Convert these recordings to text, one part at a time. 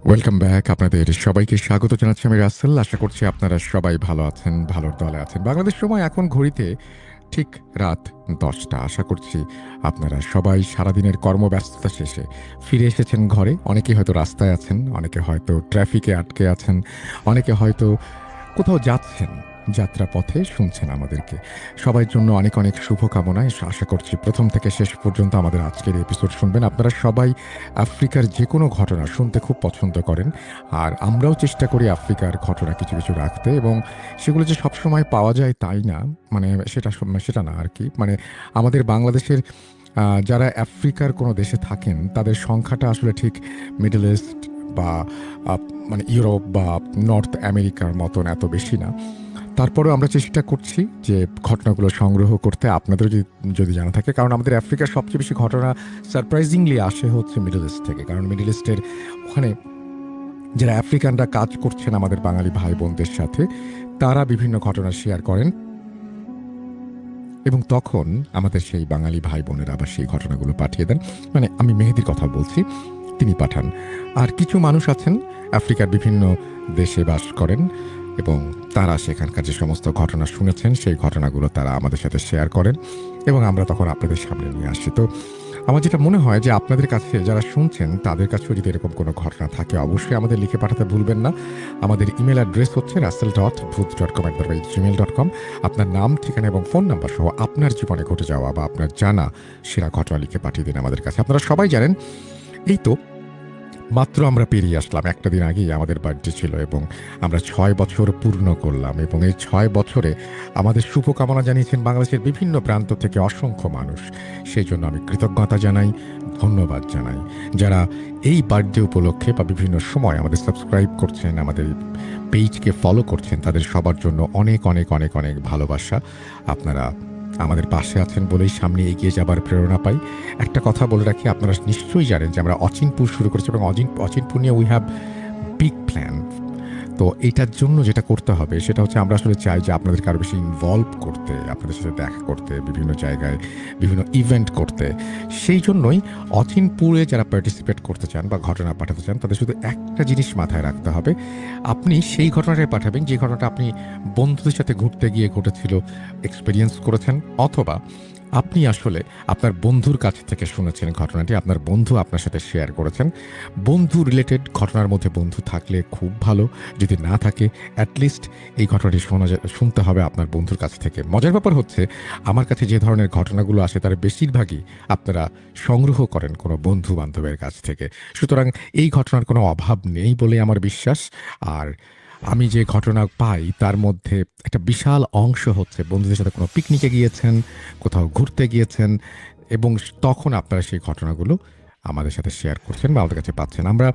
Welcome back. আপনাদের সবাইকে স্বাগত জানাচ্ছি আমি রাসেল। আশা করছি আপনারা সবাই ভালো আছেন, ভালোর দলে আছেন। বাংলাদেশ সময় এখন ঘড়িতে ঠিক রাত ১০টা। আশা করছি আপনারা সবাই সারাদিনের কর্মব্যস্ততা শেষে ফিরে এসেছেন ঘরে। অনেকে হয়তো রাস্তায় আছেন, অনেকে হয়তো ট্রাফিকে আটকে আছেন, অনেকে হয়তো কোথাও যাচ্ছেন, যাত্রাপথে শুনছেন আমাদেরকে। সবার জন্য অনেক, অনেক শুভকামনায় আশা করছি ১ম থেকে শেষ পর্যন্ত আমাদের আজকের এপিসোড শুনবেন। আপনারা সবাই আফ্রিকার যেকোনো ঘটনা শুনতে খুব পছন্দ করেন। আর আমরাও চেষ্টা করি আফ্রিকার ঘটনা কিছু, কিছু রাখতে এবং সেগুলো যে সবসময় পাওয়া যায় তাই না। মানে সেটা না আরকি। মানে আমাদের বাংলাদেশের যারা আফ্রিকার কোনো দেশে থাকেন তাদের সংখ্যাটা আসলে ঠিক মিডল ইস্ট বা আ মানে ইউরোপ বা নর্থ আমেরিকার মতন এত বেশি না। তারপরেও আমরা চেষ্টা করছি যে ঘটনাগুলো সংগ্রহ করতে আপনাদেরও যদি জানা থাকে। কারণ আমাদের আফ্রিকার সবচেয়ে বেশি ঘটনা সারপ্রাইজিংলি আসে হচ্ছে মিডল ইস্ট থেকে। কারণ মিডল ইস্টের ওখানে যারা আফ্রিকানরা কাজ করছেন আমাদের বাঙালি ভাই-বোনদের সাথে, তারা বিভিন্ন ঘটনা শেয়ার করেন এবং তখন আমাদের সেই বাঙালি ভাই-বোনেরা আবার সেই ঘটনাগুলো পাঠিয়ে দেন। মানে আমি মেহেদীর কথা বলছি, তিনি পাঠান। আর কিছু মানুষ আছেন আফ্রিকার বিভিন্ন দেশে বাস করেন এবং তারা সেখানকার যে সমস্ত ঘটনা শুনেছেন সেই ঘটনাগুলো তারা আমাদের সাথে শেয়ার করেন এবং আমরা তখন আপনাদের সামনে নিয়ে আসি। তো আমার যেটা মনে হয় যে আপনাদের কাছে যারা শুনছেন তাদের কাছেও যদি এরকম কোনো ঘটনা থাকে অবশ্যই আমাদের লিখে পাঠাতে ভুলবেন না। আমাদের ইমেল অ্যাড্রেস হচ্ছে russell.booth.com@gmail.com। আপনার নাম, ঠিকানা এবং ফোন নাম্বার সহ আপনার জীবনে ঘটে যাওয়া বা আপনার জানা সেরা ঘটনা লিখে পাঠিয়ে দিন আমাদের কাছে। আপনারা সবাই জানেন, এই তো মাত্র আমরা পেরিয়ে আসলাম। একটা দিন আগেই আমাদের বার্থডে ছিল এবং আমরা ৬ বছর পূর্ণ করলাম এবং এই ৬ বছরে আমাদের শুভকামনা জানিয়েছেন বাংলাদেশের বিভিন্ন প্রান্ত থেকে অসংখ্য মানুষ। সেজন্য আমি কৃতজ্ঞতা জানাই, ধন্যবাদ জানাই। যারা এই বার্থডে উপলক্ষে বা বিভিন্ন সময় আমাদের সাবস্ক্রাইব করছেন, আমাদের পেজকে ফলো করছেন, তাদের সবার জন্য অনেক, অনেক, অনেক, অনেক ভালোবাসা। আপনারা আমাদের পাশে আছেন বলেই সামনে এগিয়ে যাবার প্রেরণা পাই। একটা কথা বলে রাখি, আপনারা নিশ্চয়ই জানেন যে আমরা অচিনপুর শুরু করেছি এবং অচিনপুর নিয়ে উই হ্যাভ বিগ প্ল্যান। তো এইটার জন্য যেটা করতে হবে সেটা হচ্ছে আমরা আসলে চাই যে আপনাদেরকে আরো বেশি ইনভলভ করতে, আপনাদের সাথে দেখা করতে, বিভিন্ন জায়গায় বিভিন্ন ইভেন্ট করতে। সেই জন্যই অচিনপুরে যারা পার্টিসিপেট করতে চান বা ঘটনা পাঠাতে চান তাদের শুধু একটা জিনিস মাথায় রাখতে হবে। আপনি সেই ঘটনাটাই পাঠাবেন যে ঘটনাটা আপনি বন্ধুদের সাথে ঘুরতে গিয়ে ঘটেছিল, এক্সপেরিয়েন্স করেছেন, অথবা আপনি আসলে আপনার বন্ধুর কাছ থেকে শুনেছেন ঘটনাটি, আপনার বন্ধু আপনার সাথে শেয়ার করেছেন। বন্ধু রিলেটেড ঘটনার মধ্যে বন্ধু থাকলে খুব ভালো। যদি না থাকে অ্যাটলিস্ট এই ঘটনাটি শুনতে হবে আপনার বন্ধুর কাছ থেকে। মজার ব্যাপার হচ্ছে আমার কাছে যে ধরনের ঘটনাগুলো আসে তার বেশিরভাগই আপনারা সংগ্রহ করেন কোনো বন্ধু-বান্ধবের কাছ থেকে। সুতরাং এই ঘটনার কোনো অভাব নেই বলেই আমার বিশ্বাস। আর আমি যে ঘটনা পাই তার মধ্যে একটা বিশাল অংশ হচ্ছে বন্ধুদের সাথে কোনো পিকনিকে গিয়েছেন, কোথাও ঘুরতে গিয়েছেন এবং তখন আপনারা সেই ঘটনাগুলো আমাদের সাথে শেয়ার করছেন বা আমাদের কাছে পাচ্ছেন। আমরা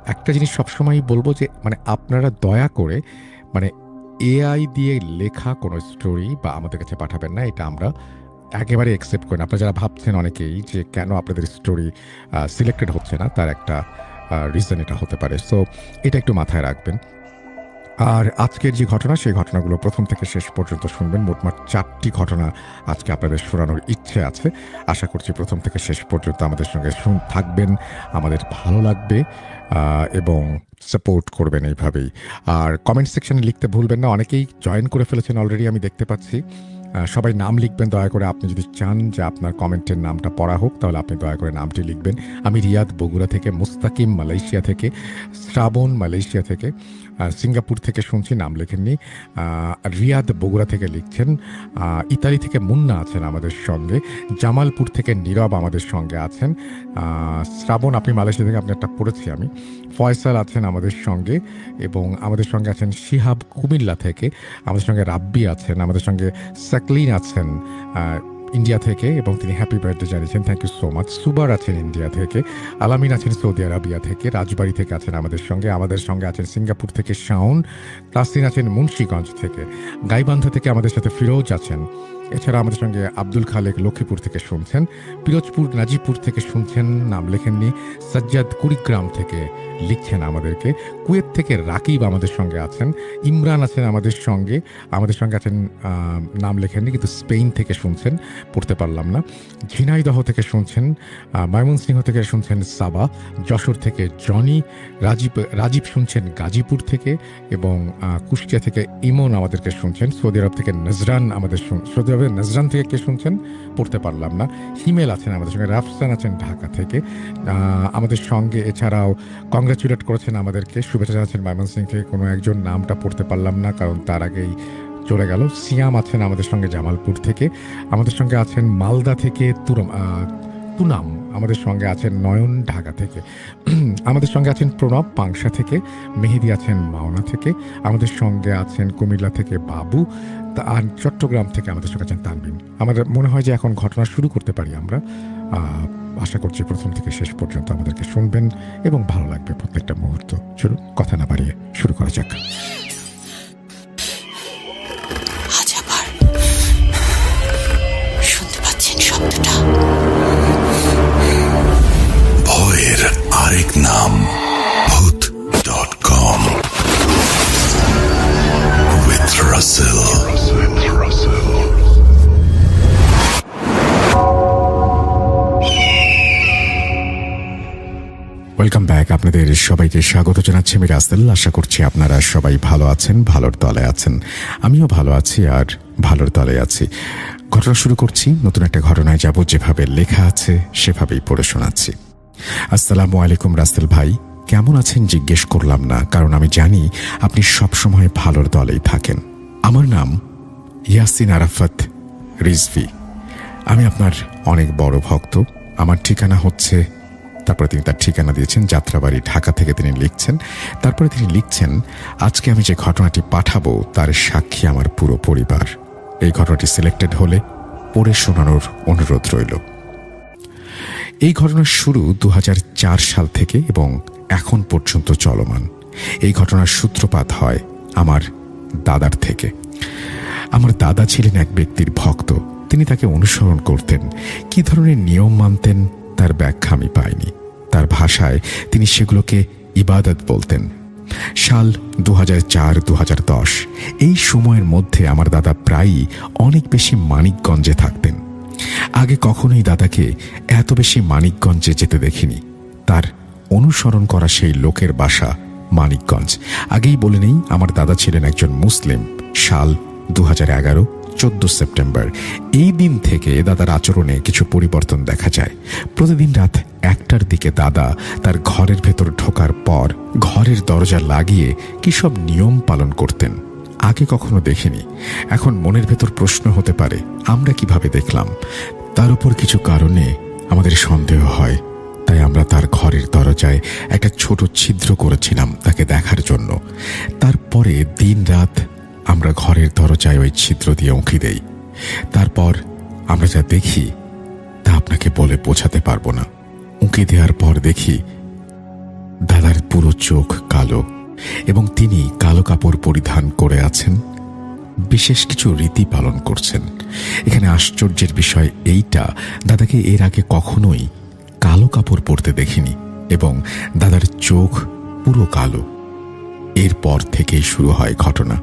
একটা জিনিস সবসময়ই বলবো যে মানে আপনারা দয়া করে মানে এআই দিয়ে লেখা কোনো স্টোরি বা আমাদের কাছে পাঠাবেন না। এটা আমরা একেবারে একসেপ্ট করি না। আপনারা যারা ভাবছেন অনেকেই যে কেন আপনাদের স্টোরি সিলেক্টেড হচ্ছে না, তার একটা রিজন এটা হতে পারে। সো এটা একটু মাথায় রাখবেন। আর আজকের যে ঘটনা সেই ঘটনাগুলো ১ম থেকে শেষ পর্যন্ত শুনবেন। মোটমাট ৪টি ঘটনা আজকে আপনাদের শোনানোর ইচ্ছে আছে। আশা করছি ১ম থেকে শেষ পর্যন্ত আমাদের সঙ্গে থাকবেন। আমাদের ভালো লাগবে এবং সাপোর্ট করবেন এইভাবেই। আর কমেন্ট সেকশনে লিখতে ভুলবেন না। অনেকেই জয়েন করে ফেলেছেন অলরেডি, আমি দেখতে পাচ্ছি। সবাই নাম লিখবেন দয়া করে। আপনি যদি চান যে আপনার কমেন্টের নামটা পড়া হোক তাহলে আপনি দয়া করে নামটি লিখবেন। আমি রিয়াদ বগুড়া থেকে, মুস্তাকিম মালয়েশিয়া থেকে, শ্রাবণ মালয়েশিয়া থেকে, সিঙ্গাপুর থেকে শুনছি, নাম লেখেননি। রিয়াদ বগুড়া থেকে লিখছেন। ইতালি থেকে মুন্না আছেন আমাদের সঙ্গে। জামালপুর থেকে নীরব আমাদের সঙ্গে আছেন। শ্রাবণ, আপনি মালয়েশিয়া থেকে, আপনারটা পড়েছি আমি। ফয়সাল আছেন আমাদের সঙ্গে এবং আমাদের সঙ্গে আছেন শিহাব কুমিল্লা থেকে। আমাদের সঙ্গে রাব্বি আছেন, আমাদের সঙ্গে সাকলিন আছেন ইন্ডিয়া থেকে এবং তিনি হ্যাপি বার্থডে জানিয়েছেন। Thank you so much. সুবার আছেন ইন্ডিয়া থেকে, আলামিন আছেন সৌদি আরবিয়া থেকে, রাজবাড়ী থেকে আছেন আমাদের সঙ্গে আছেন সিঙ্গাপুর থেকে শাওন, তাসিন আছেন মুন্সিগঞ্জ থেকে, গাইবান্ধা থেকে আমাদের সাথে ফিরোজ আছেন, এছাড়া আমাদের সঙ্গে আব্দুল খালেক লক্ষ্মীপুর থেকে শুনছেন, পিরোজপুর নাজিপুর থেকে শুনছেন, নাম লেখেননি। সাজ্জাদ কুড়িগ্রাম থেকে লিখছেন আমাদেরকে। কুয়েত থেকে রাকিব আমাদের সঙ্গে আছেন। ইমরান আছেন আমাদের সঙ্গে আছেন, নাম লেখেননি কিন্তু স্পেন থেকে শুনছেন, পড়তে পারলাম না। ঝিনাইদহ থেকে শুনছেন, ময়মনসিংহ থেকে শুনছেন সাবা, যশোর থেকে জনি, রাজীব শুনছেন গাজীপুর থেকে, এবং কুষ্টিয়া থেকে ইমন আমাদেরকে শুনছেন। সৌদি আরব থেকে নজরান সৌদি আরবের নজরান থেকে কে শুনছেন পড়তে পারলাম না। হিমেল আছেন আমাদের সঙ্গে, রাফসান আছেন ঢাকা থেকে আমাদের সঙ্গে। এছাড়াও কংগ্রাচুলেট করেছেন আমাদেরকে, শুভেচ্ছা জানাচ্ছেন ময়মনসিংহ থেকে কোনো একজন, নামটা পড়তে পারলাম না কারণ তার আগেই চলে গেল। সিয়াম আছেন আমাদের সঙ্গে জামালপুর থেকে, আমাদের সঙ্গে আছেন মালদা থেকে তুনাম, আমাদের সঙ্গে আছেন নয়ন ঢাকা থেকে, আমাদের সঙ্গে আছেন প্রণব পাংশা থেকে, মেহেদি আছেন মাওনা থেকে, আমাদের সঙ্গে আছেন কুমিল্লা থেকে বাবু, আর চট্টগ্রাম থেকে আমাদের সঙ্গে আছেন তানবিন। আমাদের মনে হয় যে এখন ঘটনা শুরু করতে পারি আমরা। আশা করছি প্রথম থেকে শেষ পর্যন্ত আমাদেরকে শুনবেন এবং ভালো লাগবে প্রত্যেকটা মুহূর্ত। চলুন কথা না বাড়িয়ে শুরু করা যাক। শুনতে পাচ্ছেন শব্দটা? ভয়ের আরেক নাম ভূত.com with Russell. ওয়েলকাম ব্যাক, আপনাদের সবাইকে স্বাগত জানাচ্ছি আমি রাসেল। আশা করছি আপনারা সবাই ভালো আছেন, ভালোর তলে আছেন। আমিও ভালো আছি আর ভালোর তলে আছি। ঘটনা শুরু করছি, নতুন একটা ঘটনায় যাব, যেভাবে লেখা আছে সেভাবেই পড়ে শোনাচ্ছি। আসসালামু আলাইকুম রাসেল ভাই, কেমন আছেন জিজ্ঞেস করলাম না, কারণ আমি জানি আপনি সবসময় ভালোর দলেই থাকেন। আমার নাম ইয়াসিন আরাফাত রিজভি, আমি আপনার অনেক বড় ভক্ত। আমার ঠিকানা হচ্ছে, তারপরে তিনি তার ঠিকানা দিয়েছেন যাত্রাবাড়ি ঢাকা থেকে তিনি লিখছেন। তারপরে তিনি লিখছেন, আজকে আমি যে ঘটনাটি পাঠাবো তার সাক্ষী আমার পুরো পরিবার। এই ঘটনাটি সিলেক্টেড হলে পড়ে শোনানোর অনুরোধ রইল। এই ঘটনার শুরু 2004 সাল থেকে এবং এখন পর্যন্ত চলমান। এই ঘটনার সূত্রপাত হয় আমার দাদার থেকে। আমার দাদা ছিলেন এক ব্যক্তির ভক্ত, তিনি তাকে অনুসরণ করতেন। কি ধরনের নিয়ম মানতেন তার ব্যাখ্যা আমি পাইনি। তার ভাষায় তিনি সেগুলোকে ইবাদত বলতেন। সাল 2004-2010 এই সময়ের মধ্যে আমার দাদা প্রায়ই অনেক বেশি মানিকগঞ্জে থাকতেন। আগে কখনোই দাদাকে এত বেশি মানিকগঞ্জে যেতে দেখিনি। তার অনুসরণ করা সেই লোকের বাসা মানিকগঞ্জ। আগেই বলে নেই, আমার দাদা ছিলেন একজন মুসলিম। সাল 2011 14 সেপ্টেম্বর এই দিন থেকে দাদার আচরণে কিছু পরিবর্তন দেখা যায়। প্রতিদিন রাত 1টার দিকে দাদা তার ঘরের ভেতর ঢোকার পর ঘরের দরজা লাগিয়ে কি সব নিয়ম পালন করতেন। আগে কখনো দেখিনি। এখন মনের ভেতর প্রশ্ন হতে পারে, আমরা কিভাবে দেখলাম? তার উপর কিছু কারণে আমাদের সন্দেহ হয়, তাই আমরা তার ঘরের দরজায় একটা ছোট ছিদ্র করেছিলাম তাকে দেখার জন্য। তারপরে দিন রাত আমরা ঘরের দরজায় ওই ছিদ্র দিয়ে উঁকি দেই। তারপর আমরা যা দেখি তা আপনাকে বলে বোঝাতে পারবো না। উঁকি দেওয়ার পর দেখি দাদার পুরো চোখ কালো এবং তিনি কালো কাপড় পরিধান করে আছেন, বিশেষ কিছু রীতি পালন করছেন। এখানে আশ্চর্যের বিষয় এইটা, দাদাকে এর আগে কখনোই কালো কাপড় পরতে দেখিনি এবং দাদার চোখ পুরো কালো। এরপর থেকেই শুরু হয় ঘটনা।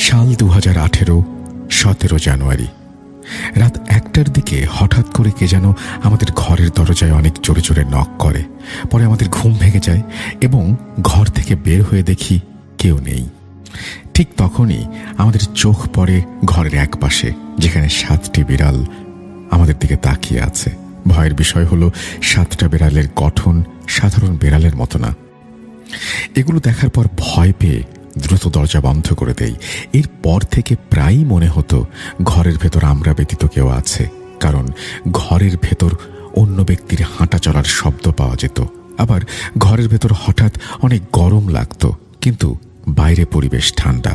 সাল 2018 17 জানুয়ারি রাত 1টার দিকে হঠাৎ করে কে যেন আমাদের ঘরের দরজায় অনেক জোরে জোরে নক করে। পরে আমাদের ঘুম ভেঙে যায় এবং ঘর থেকে বের হয়ে দেখি কেউ নেই। ঠিক তখনই আমাদের চোখ পড়ে ঘরের এক পাশে, যেখানে 7টি বিড়াল আমাদের দিকে তাকিয়ে আছে। ভয়ের বিষয় হলো 7টা বিড়ালের গঠন সাধারণ বিড়ালের মতো না। এগুলো দেখার পর ভয় পেয়ে দ্রুত দরজা বন্ধ করে দেই। এরপর থেকে প্রায়ই মনে হতো ঘরের ভেতর আমরা ব্যতীত কেউ আছে, কারণ ঘরের ভেতর অন্য ব্যক্তির হাঁটা চলার শব্দ পাওয়া যেত। আবার ঘরের ভেতর হঠাৎ অনেক গরম লাগতো, কিন্তু বাইরে পরিবেশ ঠান্ডা।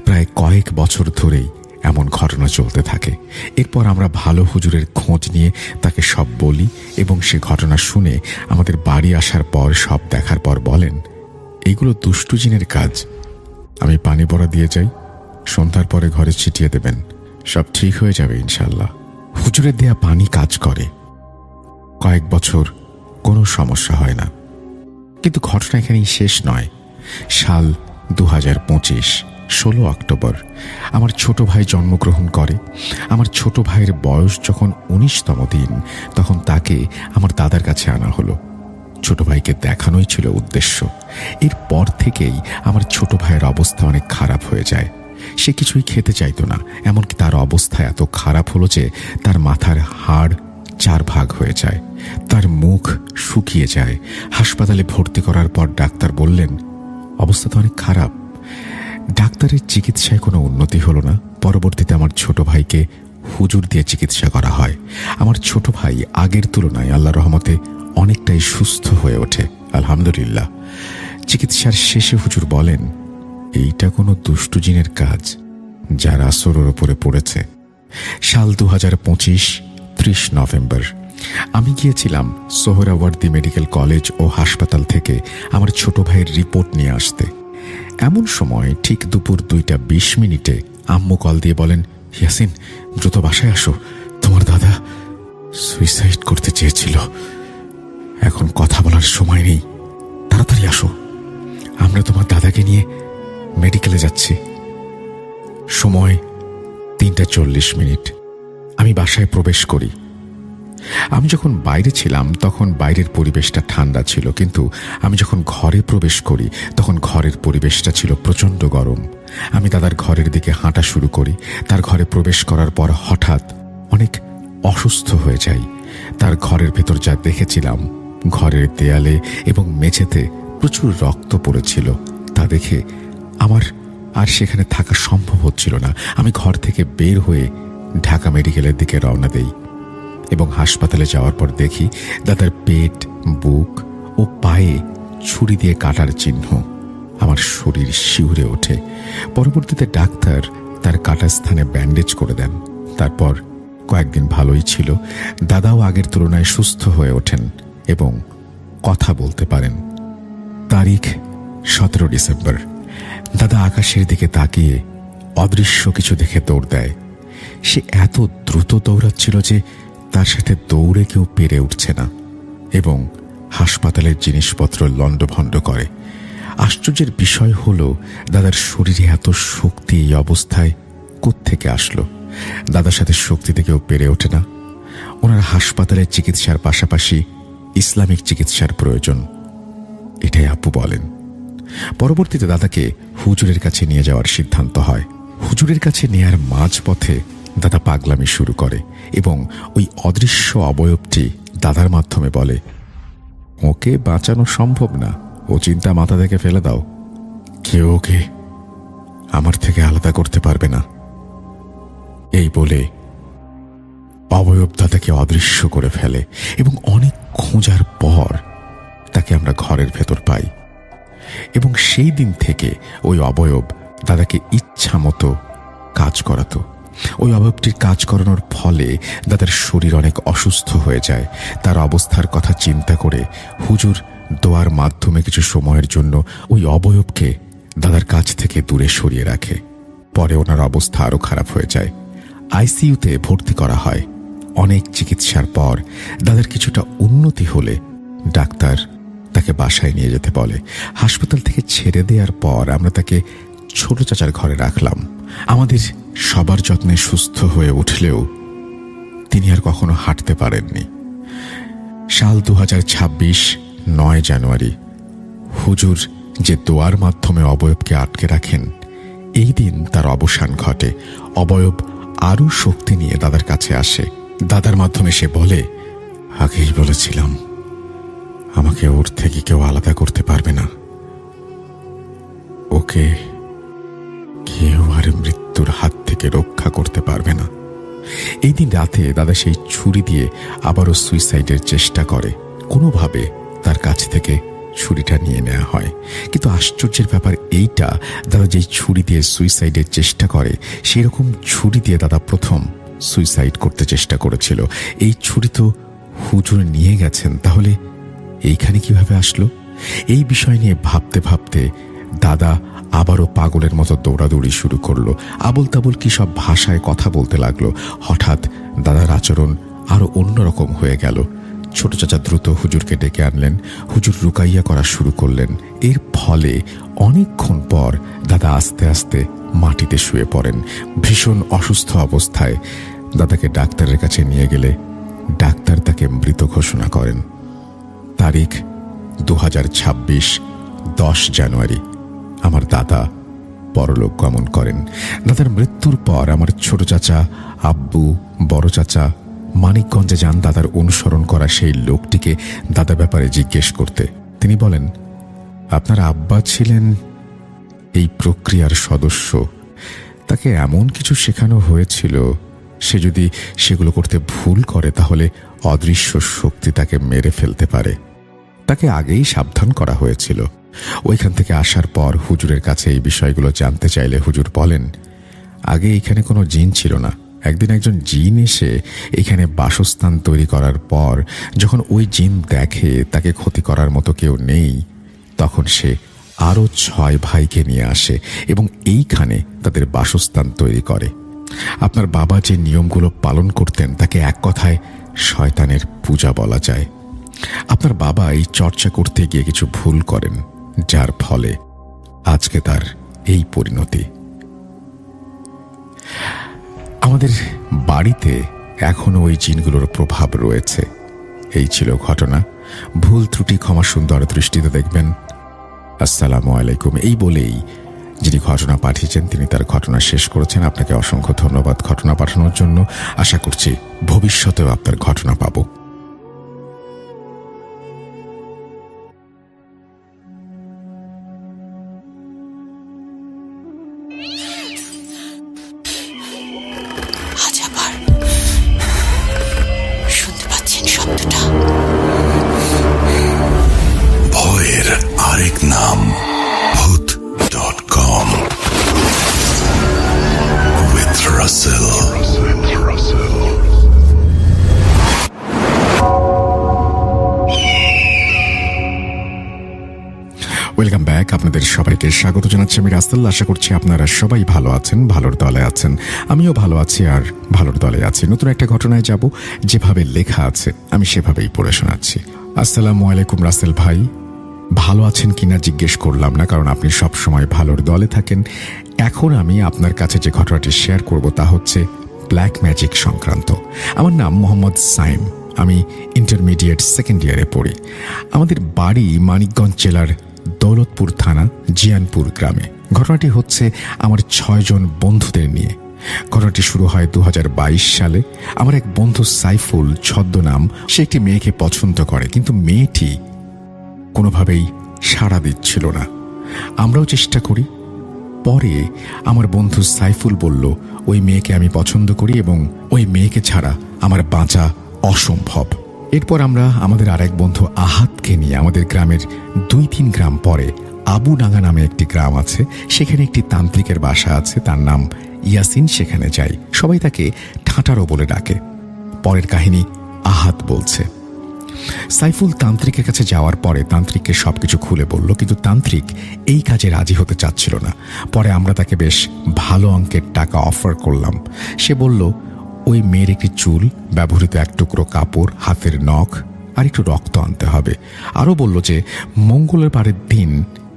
প্রায় কয়েক বছর ধরেই এমন ঘটনা চলতে থাকে। এরপর আমরা ভালো হুজুরের খোঁজ নিয়ে তাকে সব বলি এবং সে ঘটনা শুনে আমাদের বাড়ি আসার পর সব দেখার পর বলেন, এগুলো দুষ্টু জিনের কাজ। আমি পানি পড়া দিয়ে যাই, সন্ধ্যার পরে ঘরে ছিটিয়ে দেবেন। সব ঠিক হয়ে যাবে ইনশাল্লাহ। হুজুরের দেয়া পানি কাজ করে, কয়েক বছর কোনো সমস্যা হয় না। কিন্তু ঘটনা এখানেই শেষ নয়। সাল 2025, 16 অক্টোবর আমার ছোট ভাই জন্মগ্রহণ করে। আমার ছোট ভাইয়ের বয়স যখন 19তম দিন, তখন তাকে আমার দাদার কাছে আনা হলো। ছোট ভাইকে দেখানোই ছিল উদ্দেশ্য। এরপর থেকেই আমার ছোট ভাইয়ের অবস্থা অনেক খারাপ হয়ে যায়। সে কিছুই খেতে চাইতো না, এমনকি তার অবস্থা এত খারাপ হলো যে তার মাথার হাড় 4 ভাগ হয়ে যায়, তার মুখ শুকিয়ে যায়। হাসপাতালে ভর্তি করার পর ডাক্তার বললেন, অবস্থা তো অনেক খারাপ। ডাক্তারের চিকিৎসায় কোনো উন্নতি হলো না। পরবর্তীতে আমার ছোট ভাইকে হুজুর দিয়ে চিকিৎসা করা হয়। আমার ছোট ভাই আগের তুলনায় আল্লাহর রহমতে অনেকটাই সুস্থ হয়ে ওঠে, আলহামদুলিল্লাহ। চিকিৎসার শেষে হুজুর বলেন, এইটা কোনো দুষ্টু জিনের কাজ যার আসরের ওপরে পড়েছে। সাল 2025, 30 নভেম্বর আমি গিয়েছিলাম সোহরাওয়ার্দী মেডিকেল কলেজ ও হাসপাতাল থেকে আমার ছোট ভাইয়ের রিপোর্ট নিয়ে আসতে। এমন সময় ঠিক দুপুর 2:20 আম্মু কল দিয়ে বলেন, ইয়াসিন, দ্রুত বাসায় আসো, তোমার দাদা সুইসাইড করতে চেয়েছিল। এখন কথা বলার সময় নেই, তাড়াতাড়ি আসো, আমরা তোমার দাদাকে নিয়ে মেডিকেলে যাচ্ছি। সময় 3:40। আমি বাসায় প্রবেশ করি। আমি যখন বাইরে ছিলাম তখন বাইরের পরিবেশটা ঠান্ডা ছিল, কিন্তু আমি যখন ঘরে প্রবেশ করি তখন ঘরের পরিবেশটা ছিল প্রচণ্ড গরম। আমি দাদার ঘরের দিকে হাঁটা শুরু করি। তার ঘরে প্রবেশ করার পর হঠাৎ অনেক অসুস্থ হয়ে যাই। তার ঘরের ভেতর যা দেখেছিলাম, ঘরের দেয়ালে এবং মেঝেতে প্রচুর রক্ত পড়েছিল, তা দেখে আমার আর সেখানে থাকা সম্ভব হচ্ছিল না। আমি ঘর থেকে বের হয়ে ঢাকা মেডিকেলের দিকে রওনা দেই এবং হাসপাতালে যাওয়ার পর দেখি দাদার পেট, বুক ও পায়ে ছুরি দিয়ে কাটার চিহ্ন। আমার শরীর শিউরে ওঠে। পরবর্তীতে ডাক্তার তার কাটা স্থানে ব্যান্ডেজ করে দেন। তারপর কয়েকদিন ভালোই ছিল। দাদাও আগের তুলনায় সুস্থ হয়ে ওঠেন এবং কথা বলতে পারেন। তারিখ 17 ডিসেম্বর। দাদা আকাশের দিকে তাকিয়ে অদৃশ্য কিছু দেখে দৌড় দেয়। সে এত দ্রুত দৌড়াচ্ছিল যে তার সাথে দৌড়ে কেউ পেরে উঠছে না এবং হাসপাতালের জিনিসপত্র লণ্ডভণ্ড করে। আশ্চর্যের বিষয় হলো, দাদার শরীরে এত শক্তি এই অবস্থায় কোত্থেকে আসলো? দাদার সাথে শক্তিতে কেউ পেরে ওঠে না। ওনার হাসপাতালের চিকিৎসার পাশাপাশি ইসলামিক চিকিৎসার প্রয়োজন, এটাই আব্বু বলেন। পরবর্তীতে দাদাকে হুজুরের কাছে নিয়ে যাওয়ার সিদ্ধান্ত হয়। হুজুরের কাছে নেয়ার মাঝপথে দাদা পাগলামি শুরু করে এবং ওই অদৃশ্য অবয়বটি দাদার মাধ্যমে বলে, ওকে বাঁচানো সম্ভব না, ও চিন্তা মাথা থেকে ফেলে দাও, কেউ ওকে আমার থেকে আলাদা করতে পারবে না। এই বলে অবয়ব দাদাকে অদৃশ্য করে ফেলে এবং অনেক খোঁজার পর তাকে আমরা ঘরের ভেতর পাই এবং সেই দিন থেকে ওই অবয়ব দাদাকে ইচ্ছা মতো কাজ করাতো। ওই অবয়বটির কাজ করানোর ফলে দাদার শরীর অনেক অসুস্থ হয়ে যায়। তার অবস্থার কথা চিন্তা করে হুজুর দোয়ার মাধ্যমে কিছু সময়ের জন্য ওই অবয়বকে দাদার কাছ থেকে দূরে সরিয়ে রাখে। পরে ওনার অবস্থা আরো খারাপ হয়ে যায়। আইসিইউতে ভর্তি করা হয়। অনেক চিকিৎসার পর দাদার কিছুটা উন্নতি হলে ডাক্তার তাকে বাসায় নিয়ে যেতে বলে। হাসপাতাল থেকে ছেড়ে দেওয়ার পর আমরা তাকে ছোট চাচার ঘরে রাখলাম। আমাদের সবার যত্নে সুস্থ হয়ে উঠলেও তিনি আর কখনো হাঁটতে পারেননি। সাল 2026, 9 জানুয়ারি হুজুর যে দোয়ার মাধ্যমে অবয়বকে আটকে রাখেন, এই দিন তার অবসান ঘটে। অবয়ব আরো শক্তি নিয়ে দাদার কাছে আসে। দাদার মাধ্যমে সে বলে, আগেই বলেছিলাম আমাকে ওর থেকে কেউ আলাদা করতে পারবে না, ওকে কেউ আর মৃত্যুর হাত থেকে রক্ষা করতে পারবে না। এই দিন রাতে দাদা সেই ছুরি দিয়ে আবারও সুইসাইডের চেষ্টা করে। কোনোভাবে তার কাছ থেকে ছুরিটা নিয়ে নেওয়া হয়। কিন্তু আশ্চর্যের ব্যাপার এইটা, দাদা যেই ছুরি দিয়ে সুইসাইডের চেষ্টা করে সেই রকম ছুরি দিয়ে দাদা প্রথম সুইসাইড করতে চেষ্টা করেছিল। এই ছুরি তো হুজুর নিয়ে গেছেন, তাহলে এইখানে কিভাবে আসলো? এই বিষয় নিয়ে ভাবতে ভাবতে দাদা আবারও পাগলের মতো দৌড়াদৌড়ি শুরু করলো। আবল তাবল কি সব ভাষায় কথা বলতে লাগলো। হঠাৎ দাদার আচরণ আরো অন্যরকম হয়ে গেল। ছোট চাচা দ্রুত হুজুরকে ডেকে আনলেন। হুজুর রুকাইয়া করা শুরু করলেন। এর ফলে অনেকক্ষণ পর দাদা আস্তে আস্তে মাটিতে শুয়ে পড়েন। ভীষণ অসুস্থ অবস্থায় দাদাকে ডাক্তারের কাছে নিয়ে গেলে ডাক্তার তাকে মৃত ঘোষণা করেন। তারিখ 2026, 10 জানুয়ারি। আমার দাদা পরলোক গমন করেন। দাদার মৃত্যুর পর আমার ছোট চাচা, আব্বু, বড় চাচা মানিকগঞ্জে যান দাদার অনুসরণ করা সেই লোকটিকে দাদার ব্যাপারে জিজ্ঞেস করতে। তিনি বলেন, আপনার আব্বা ছিলেন এই প্রক্রিয়ার সদস্য। তাকে এমন কিছু শেখানো হয়েছিল, সে যদি সেগুলো করতে ভুল করে তাহলে অদৃশ্য শক্তি তাকে মেরে ফেলতে পারে। তাকে আগেই সাবধান করা হয়েছিল। ওইখান থেকে আসার পর হুজুরের কাছে এই বিষয়গুলো জানতে চাইলে হুজুর বলেন, আগে এখানে কোনো জিন ছিল না। একদিন একজন জিন এসে এখানে বাসস্থান তৈরি করার পর যখন ওই জিন দেখে তাকে ক্ষতি করার মতো কেউ নেই, তখন সে আরো 6 ভাইকে নিয়ে আসে এবং এইখানে তাদের বাসস্থান তৈরি করে। আপনার বাবা যে নিয়মগুলো পালন করতেন তাকে এক কথায় শয়তানের পূজা বলা যায়। আপনার বাবা এই চর্চা করতে গিয়ে কিছু ভুল করেন, যার ফলে আজকে তার এই পরিণতি। আমাদের বাড়িতে এখনো ওই জিনগুলোর প্রভাব রয়েছে। এই ছিল ঘটনা। ভুল ত্রুটি ক্ষমা সুন্দর দৃষ্টিতে দেখবেন। আসসালামু আলাইকুম। এই বলেই যিনি ঘটনা পাঠিয়েছেন তিনি তার ঘটনা শেষ করেছেন। আপনাকে অসংখ্য ধন্যবাদ ঘটনা পাঠানোর জন্য। আশা করছি ভবিষ্যতেও আপনার ঘটনা পাবো। ভয়ের আরেক নাম ভূত.com with Russell. Welcome back. আপনাদের সবাইকে স্বাগত জানাচ্ছি আমি রাসেল। আশা করছি আপনারা সবাই ভালো আছেন, ভালোর দলে আছেন। আমিও ভালো আছি আর ভালোর দলে আছি। নতুন একটা ঘটনায় যাব, যেভাবে লেখা আছে আমি সেভাবেই পড়ে শোনাচ্ছি। আসসালামু আলাইকুম রাসেল ভাই। ভালো আছেন কিনা জিজ্ঞেস করলাম না, কারণ আপনি সব সময় ভালোর দলে থাকেন। এখন আমি আপনার কাছে যে ঘটনাটি শেয়ার করব তা হচ্ছে ব্ল্যাক ম্যাজিক সংক্রান্ত। আমার নাম মোহাম্মদ সাইম। আমি ইন্টারমিডিয়েট সেকেন্ড ইয়ারে পড়ি। আমাদের বাড়ি মানিকগঞ্জ জেলার দৌলতপুর থানা জিয়ানপুর গ্রামে। ঘটনাটি হচ্ছে আমার 6 জন বন্ধুদের নিয়ে। ঘটনাটি শুরু হয় 2022 সালে। আমার এক বন্ধু সাইফুল ছদ্মনাম, সে একটি মেয়েকে পছন্দ করে, কিন্তু মেয়েটি কোনোভাবেই সাড়া দিচ্ছিল না। আমরাও চেষ্টা করি। পরে আমার বন্ধু সাইফুল বলল, ওই মেয়েকে আমি পছন্দ করি এবং ওই মেয়েকে ছাড়া আমার বাঁচা অসম্ভব। এরপর আমরা আমাদের আরেক বন্ধু আহাতকে নিয়ে আমাদের গ্রামের 2-3 গ্রাম পরে আবুডাঙ্গা নামে একটি গ্রাম আছে, সেখানে একটি তান্ত্রিকের বাসা আছে, তার নাম ইয়াসিন। সেখানে যাই। সবাই তাকে ঠাঁটারও বলে ডাকে। পরের কাহিনী আহাত বলছে। সাইফুল তান্ত্রিকের কাছে যাওয়ার পরে তান্ত্রিককে সবকিছু খুলে বলল, কিন্তু তান্ত্রিক এই কাজে রাজি হতে চাচ্ছিল না। পরে আমরা তাকে বেশ ভালো অঙ্কের টাকা অফার করলাম। সে বলল ওই মেয়ের একটি চুল, ব্যবহৃত 1 টুকরো কাপড়, হাতের নখ আর একটু রক্ত আনতে হবে। আরও বলল যে মঙ্গলবারের দিন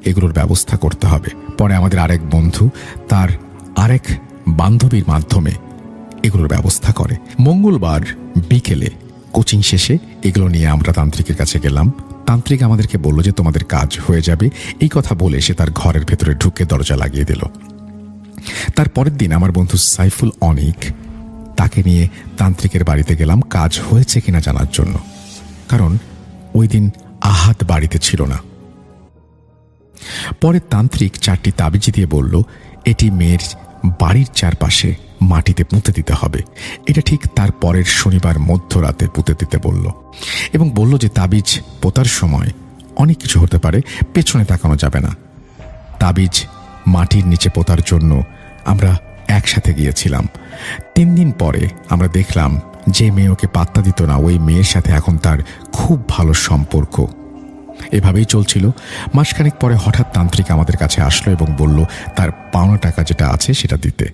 এগুলোর ব্যবস্থা করতে হবে। পরে আমাদের আরেক বন্ধু তার আরেক বান্ধবীর মাধ্যমে এগুলোর ব্যবস্থা করে। মঙ্গলবার বিকেলে কোচিং শেষে এগুলো নিয়ে আমরা তান্ত্রিকের কাছে গেলাম। তান্ত্রিক আমাদেরকে বলল যে তোমাদের কাজ হয়ে যাবে। এই কথা বলে সে তার ঘরের ভেতরে ঢুকে দরজা লাগিয়ে দিল। তার পরের দিন আমার বন্ধু সাইফুল অনিক, তাকে নিয়ে তান্ত্রিকের বাড়িতে গেলাম কাজ হয়েছে কিনা জানার জন্য, কারণ ওই দিন আহাত বাড়িতে ছিল না। পরে তান্ত্রিক 4টি তাবিজ দিয়ে বলল এটি মেয়ের বাড়ির চারপাশে মাটিতে পুঁতে দিতে হবে। এটা ঠিক তার পরের শনিবার মধ্যরাতে পুঁতে দিতে বলল এবং বলল যে তাবিজ পোতার সময় অনেক কিছু হতে পারে, পেছনে তাকানো যাবে না। তাবিজ মাটির নিচে পোতার জন্য আমরা একসাথে গিয়েছিলাম। 3 দিন পরে আমরা দেখলাম যে মেয়ে ওকে পাত্তা দিত না, ওই মেয়ের সাথে এখন তার খুব ভালো সম্পর্ক। এভাবেই চলছিল। মাসখানেক পরে হঠাৎ তান্ত্রিক আমাদের কাছে আসলো এবং বলল তার পাওনা টাকা যেটা আছে সেটা দিতে।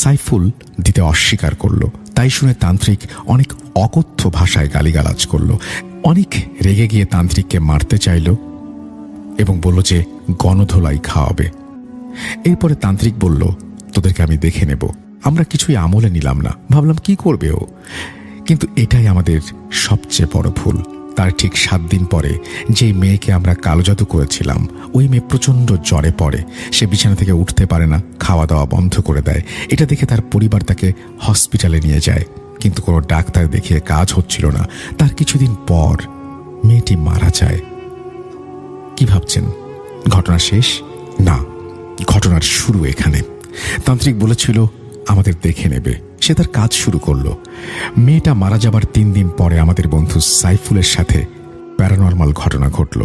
সাইফুল দিতে অস্বীকার করলো। তাই শুনে তান্ত্রিক অনেক অকথ্য ভাষায় গালিগালাজ করলো। অনেক রেগে গিয়ে তান্ত্রিককে মারতে চাইল এবং বলল যে গণধোলাই খাওয়াবে। এরপরে তান্ত্রিক বলল, তোদেরকে আমি দেখে নেব। আমরা কিছুই আমলে নিলাম না, ভাবলাম কি করবে ও। কিন্তু এটাই আমাদের সবচেয়ে বড় ভুল। তার ঠিক 7 দিন পরে যেই মেয়েকে আমরা কালো জাদু করেছিলাম, ওই মেয়ে প্রচণ্ড জ্বরে পড়ে। সে বিছানা থেকে উঠতে পারে না, খাওয়া দাওয়া বন্ধ করে দেয়। এটা দেখে তার পরিবার তাকে হসপিটালে নিয়ে যায়, কিন্তু কোনো ডাক্তার দেখিয়ে কাজ হচ্ছিল না। তার কিছুদিন পর মেয়েটি মারা যায়। কি ভাবছেন ঘটনা শেষ? না, ঘটনার শুরু এখানে। তান্ত্রিক বলেছিল আমাদের দেখে নেবে। সে তার কাজ শুরু করলো। মেয়েটা মারা যাবার 3 দিন পরে আমাদের বন্ধু সাইফুলের সাথে প্যারানর্মাল ঘটনা ঘটল।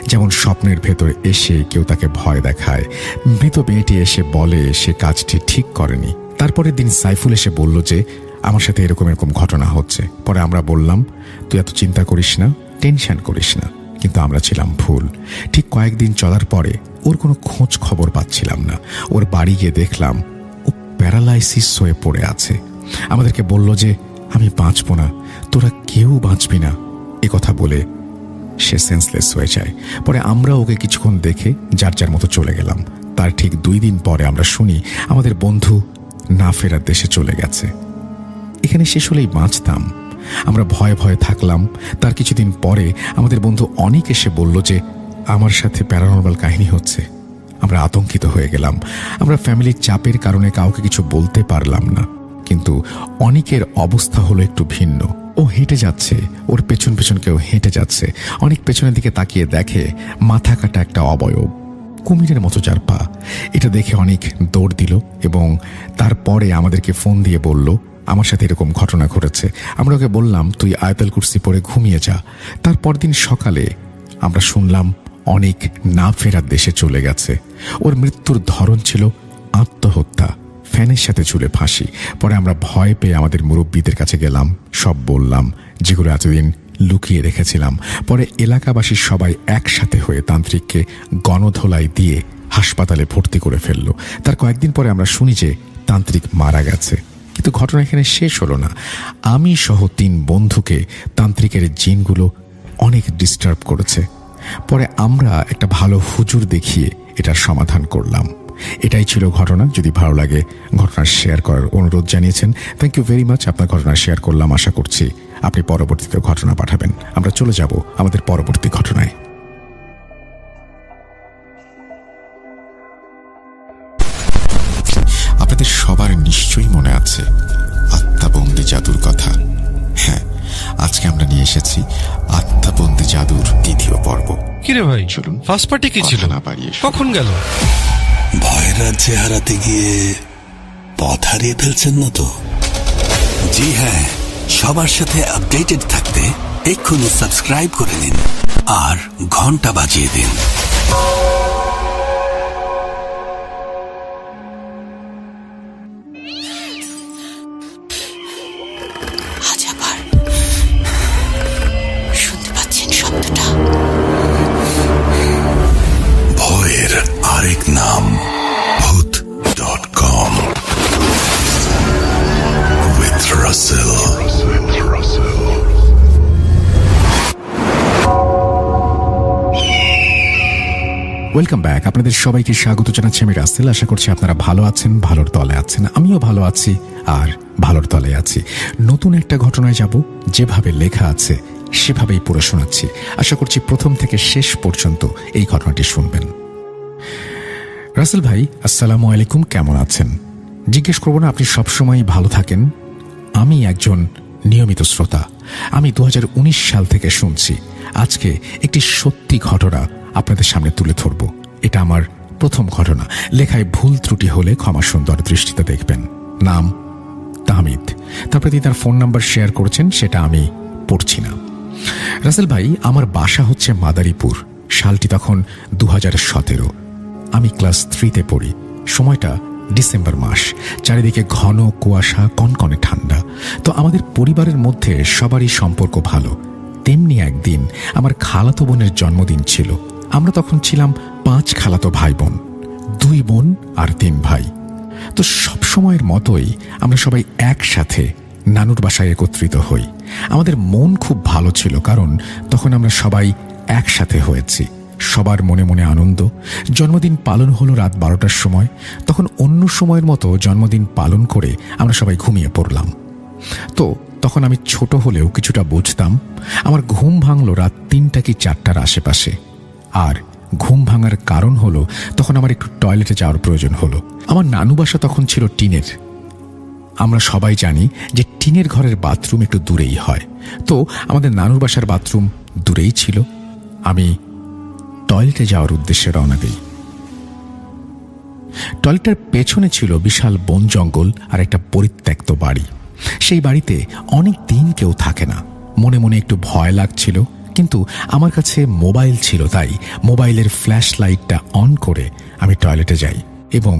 যেমন স্বপ্নের ভেতর এসে কেউ তাকে ভয় দেখায়, মৃত মেয়েটি এসে বলে সে কাজটি ঠিক করেনি। তারপরের দিন সাইফুল এসে বলল যে আমার সাথে এরকম এরকম ঘটনা হচ্ছে। পরে আমরা বললাম তুই এত চিন্তা করিস না, টেনশন করিস না। কিন্তু আমরা ছিলাম ভুল। ঠিক কয়েকদিন চলার পরে ওর কোনো খোঁজ খবর পাচ্ছিলাম না। ওর বাড়ি গিয়ে দেখলাম ও প্যারালাইসিস হয়ে পড়ে আছে। আমাদেরকে বলল যে আমি বাঁচব না, তোরা কেউ বাঁচবি না। এ কথা বলে সে সেন্সলেস হয়ে যায়। পরে আমরা ওকে কিছুক্ষণ দেখে যার যার মতো চলে গেলাম। তার ঠিক 2 দিন পরে আমরা শুনি আমাদের বন্ধু না ফেরার দেশে চলে গেছে। এখানে শেষ হলেই বাঁচতাম। আমরা ভয়ে ভয়ে থাকলাম। তার কিছুদিন পরে আমাদের বন্ধু অনেক এসে বলল যে আমার সাথে প্যারানর্মাল কাহিনী হচ্ছে। আমরা আতঙ্কিত হয়ে গেলাম। আমরা ফ্যামিলির চাপের কারণে কাউকে কিছু বলতে পারলাম না। কিন্তু অনেকের অবস্থা হলো একটু ভিন্ন। ও হেঁটে যাচ্ছে, ওর পেছন পেছন কেউ হেঁটে যাচ্ছে। অনেক পেছনের দিকে তাকিয়ে দেখে মাথা কাটা একটা অবয়ব, কুমিরের মতো যার পা। এটা দেখে অনেক দৌড় দিল এবং তারপরে আমাদেরকে ফোন দিয়ে বলল আমার সাথে এরকম ঘটনা ঘটেছে। আমরা ওকে বললাম তুই আয়াতুল কুরসি পড়ে ঘুমিয়ে যা। তারপর দিন সকালে আমরা শুনলাম অনেক না ফেরার দেশে চলে গেছে। ওর মৃত্যুর ধরন ছিল আত্মহত্যা, ফ্যানের সাথে ঝুলে ফাঁসি। পরে আমরা ভয় পেয়ে আমাদের মুরব্বীদের কাছে গেলাম, সব বললাম যেগুলো এতদিন লুকিয়ে রেখেছিলাম। পরে এলাকাবাসীর সবাই একসাথে হয়ে তান্ত্রিককে গণধোলাই দিয়ে হাসপাতালে ভর্তি করে ফেলল। তার কয়েকদিন পরে আমরা শুনি যে তান্ত্রিক মারা গেছে। কিন্তু ঘটনা এখানে শেষ হলো না। আমি সহ 3 বন্ধুকে তান্ত্রিকের জিনগুলো অনেক ডিস্টার্ব করেছে। পরে আমরা একটা ভালো হুজুর দেখিয়ে এটার সমাধান করলাম। এটাই ছিল ঘটনা। যদি ভালো লাগে ঘটনা শেয়ার করার অনুরোধ জানিয়েছেন। Thank you very much. আপনার ঘটনা শেয়ার করলাম। আশা করছি আপনি পরবর্তীতে ঘটনা পাঠাবেন। আমরা চলে যাব আমাদের পরবর্তী ঘটনায়। আপনাদের সবার নিশ্চয়ই মনে আছে আত্মাবন্দি জাদুর কথা। হ্যাঁ, আজকে আমরা নিয়ে এসেছি আত্মাবন্দি জাদুর 2য় পর্ব। কিরে ভাই, চলুন ফার্স্ট পার্টি কি ছিল? না পারিয়ে কখন গেল? ভয়ের রাজ্যে হারাতে গিয়ে পথ হারিয়ে ফেলছেন না তো? জি হ্যাঁ, সবার সাথে আপডেটেড থাকতে এক্ষুনি সাবস্ক্রাইব করে নিন আর ঘন্টা বাজিয়ে দিন। শুনতে পাচ্ছেন শব্দটা? ভয়ের আরেক নাম ভূত.com with Russell. Welcome back. আপনাদের সবাইকে স্বাগত জানাচ্ছি আমি রাসেল। আশা করছি আপনারা ভালো আছেন, ভালোর তলে আছেন। আমিও ভালো আছি আর ভালোর তলে আছি। নতুন একটা ঘটনায় যাব, যেভাবে লেখা আছে সেভাবেই পড়ে শোনাচ্ছি। আশা করছি প্রথম থেকে শেষ পর্যন্ত এই ঘটনাটি শুনবেন। রাসেল ভাই, আসসালামু আলাইকুম, কেমন আছেন? জিজ্ঞেস করব না, আপনি সবসময় ভালো থাকেন। আমি একজন নিয়মিত শ্রোতা। আমি 2019 সাল থেকে শুনছি। আজকে একটি সত্যি ঘটনা আপনাদের সামনে তুলে ধরব। এটা আমার প্রথম ঘটনা। লেখায় ভুল ত্রুটি হলে ক্ষমা সুন্দর দৃষ্টিতে দেখবেন। নাম তাহমিদ। তারপরে তিনি তার ফোন নাম্বার শেয়ার করেছেন, সেটা আমি পড়ছি না। রাসেল ভাই, আমার বাসা হচ্ছে মাদারীপুর। সালটি তখন 2017। আমি ক্লাস 3-তে পড়ি। সময়টা ডিসেম্বর মাস। চারিদিকে ঘন কুয়াশা, কনকনে ঠান্ডা। তো আমাদের পরিবারের মধ্যে সবারই সম্পর্ক ভালো। তেমনি একদিন আমার খালাতো বোনের জন্মদিন ছিল। আমরা তখন ছিলাম 5 খালাতো ভাই বোন, 2 বোন আর 3 ভাই। তো সব সময়ের মতোই আমরা সবাই একসাথে নানুর বাসায় একত্রিত হই। আমাদের মন খুব ভালো ছিল, কারণ তখন আমরা সবাই একসাথে হয়েছি। সবার মনে মনে আনন্দ। জন্মদিন পালন হলো রাত 12টার সময়। তখন অন্য সময়ের মতো জন্মদিন পালন করে আমরা সবাই ঘুমিয়ে পড়লাম। তো তখন আমি ছোট হলেও কিছুটা বুঝতাম। আমার ঘুম ভাঙল রাত 3টা কি 4টার আশেপাশে। আর ঘুম ভাঙার কারণ হলো তখন আমার একটু টয়লেটে যাওয়ার প্রয়োজন হলো। আমার নানু বাসা তখন ছিল টিনের। আমরা সবাই জানি যে টিনের ঘরের বাথরুম একটু দূরেই হয়। তো আমাদের নানুর বাসার বাথরুম দূরেই ছিল। আমি টয়লেটে যাওয়ার উদ্দেশ্যে রওনা দিই। টয়লেটের পেছনে ছিল বিশাল বন জঙ্গল আর একটা পরিত্যক্ত বাড়ি। সেই বাড়িতে অনেক দিন কেউ থাকে না। মনে মনে একটু ভয় লাগছিল, কিন্তু আমার কাছে মোবাইল ছিল, তাই মোবাইলের ফ্ল্যাশ লাইটটা অন করে আমি টয়লেটে যাই এবং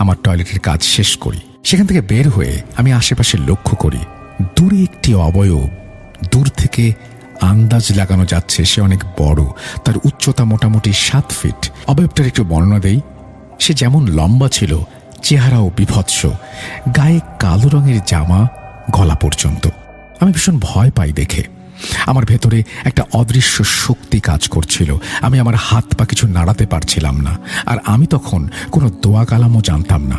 আমার টয়লেটের কাজ শেষ করি। সেখান থেকে বের হয়ে আমি আশেপাশে লক্ষ্য করি দূরে একটি অবয়ব। দূর থেকে আন্দাজ লাগানো যাচ্ছে সে অনেক বড়। তার উচ্চতা মোটামুটি 7 ফিট। অবয়বটার একটু বর্ণনা দেই। সে যেমন লম্বা ছিল, চেহারাও বিভৎস। গায়ে কালো রঙের জামা গলা পর্যন্ত। আমি ভীষণ ভয় পাই দেখে। আমার ভেতরে একটা অদৃশ্য শক্তি কাজ করছিল। আমি আমার হাত পা কিছু নাড়াতে পারছিলাম না। আর আমি তখন কোনো দোয়া কালামও জানতাম না।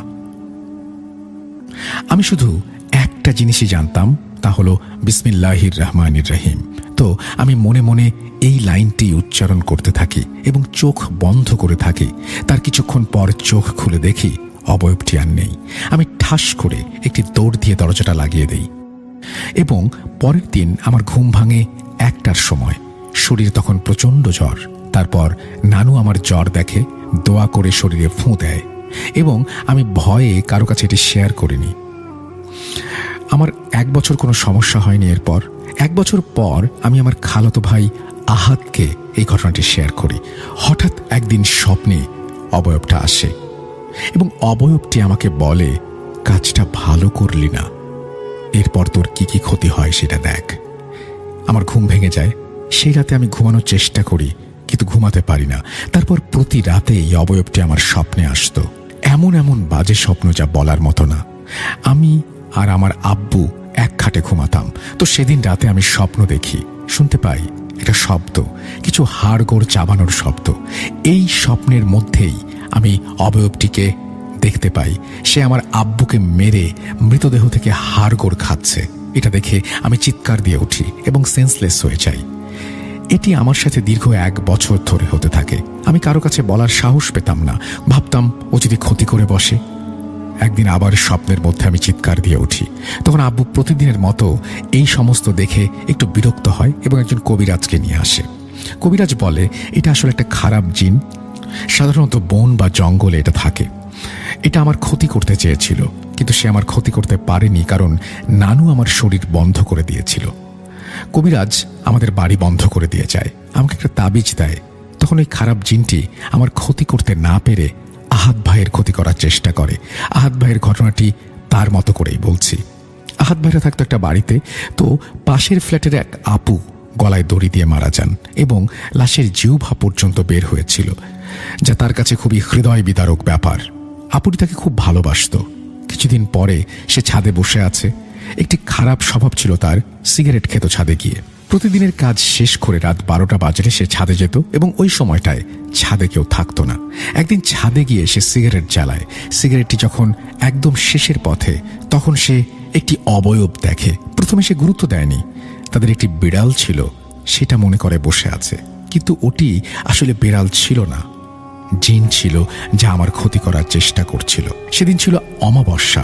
আমি শুধু একটা জিনিসই জানতাম, তা হলো বিসমিল্লাহির রহমানির রহিম। তো আমি মনে মনে এই লাইনটি উচ্চারণ করতে থাকি এবং চোখ বন্ধ করে থাকি। তার কিছুক্ষণ পর চোখ খুলে দেখি অবয়বটি আর নেই। আমি ঠাস করে একটি দৌড় দিয়ে দরজাটা লাগিয়ে দেই এবং পরের দিন আমার ঘুম ভাঙে 1টার সময়। শরীর তখন প্রচণ্ড জ্বর। তারপর নানু আমার জ্বর দেখে, দোয়া করে শরীরে ফুঁ দেয় এবং আমি ভয়ে কারো কাছে এটি শেয়ার করিনি। আমার 1 বছর কোনো সমস্যা হয়নি। এরপর 1 বছর পর আমি আমার খালাতো ভাই আহাদকে এই ঘটনাটি শেয়ার করি। হঠাৎ একদিন স্বপ্নে অবয়বটা আসে এবং অবয়বটি আমাকে বলে, কাজটা ভালো করলি না, এরপর তোর কি কি ক্ষতি হয় সেটা দেখ। আমার ঘুম ভেঙে যায়। সেই রাতে আমি ঘুমানোর চেষ্টা করি, কিন্তু ঘুমাতে পারি না। তারপর প্রতি রাতে এই অবয়বটি আমার স্বপ্নে আসতো। এমন এমন বাজে স্বপ্ন যা বলার মতো না। আমি আর আমার আব্বু এক খাটে ঘুমাতাম। তো সেদিন রাতে আমি স্বপ্ন দেখি, শুনতে পাই একটা শব্দ, কিছু হাড়গোড় চাবানোর শব্দ। এই স্বপ্নের মধ্যেই আমি অবয়বটিকে দেখতে পাই। সে আমার আব্বুকে মেরে মৃতদেহ থেকে হাড়গোড় খাচ্ছে। এটা দেখে আমি চিৎকার দিয়ে উঠি এবং সেন্সলেস হয়ে যাই। এটি আমার সাথে দীর্ঘ 1 বছর ধরে হতে থাকে। আমি কারো কাছে বলার সাহস পেতাম না। ভাবতাম ও যদি ক্ষতি করে বসে। একদিন আবার স্বপ্নের মধ্যে আমি চিৎকার দিয়ে উঠি। তখন আব্বু প্রতিদিনের মতো এই সমস্ত দেখে একটু বিরক্ত হয় এবং একজন কবিরাজকে নিয়ে আসে। কবিরাজ বলে এটা আসলে একটা খারাপ জিন, সাধারণত বন বা জঙ্গলে এটা থাকে। এটা আমার ক্ষতি করতে চেয়েছিল, কিন্তু সে আমার ক্ষতি করতে পারেনি, কারণ নানু আমার শরীর বন্ধ করে দিয়েছিল। কবিরাজ আমাদের বাড়ি বন্ধ করে দিয়ে যায়, আমাকে একটা তাবিজ দেয়। তখন ওই খারাপ জিনটি আমার ক্ষতি করতে না পেরে আহাদ ভাইয়ের ক্ষতি করার চেষ্টা করে। আহাদ ভাইয়ের ঘটনাটি তার মতো করেই বলছি। আহাদ ভাইরা থাকতো একটা বাড়িতে। তো পাশের ফ্ল্যাটের এক আপু গলায় দড়ি দিয়ে মারা যান এবং লাশের জিহ্বা পর্যন্ত বের হয়েছিল, যা তার কাছে খুবই হৃদয় বিদারক ব্যাপার। আপুটি তাকে খুব ভালোবাসত। কিছুদিন পরে সে ছাদে বসে আছে। একটি খারাপ স্বভাব ছিল তার, সিগারেট খেত ছাদে গিয়ে। প্রতিদিনের কাজ শেষ করে রাত 12টা বাজলে সে ছাদে যেত এবং ওই সময়টায় ছাদে কেউ থাকতো না। একদিন ছাদে গিয়ে সে সিগারেট জ্বালায়। সিগারেটটি যখন একদম শেষের পথে, তখন সে একটি অবয়ব দেখে। প্রথমে সে গুরুত্ব দেয়নি। তাদের একটি বিড়াল ছিল, সেটা মনে করে বসে আছে, কিন্তু ওটি আসলে বিড়াল ছিল না, জিন ছিল যা আমার ক্ষতি করার চেষ্টা করছিল। সেদিন ছিল অমাবস্যা।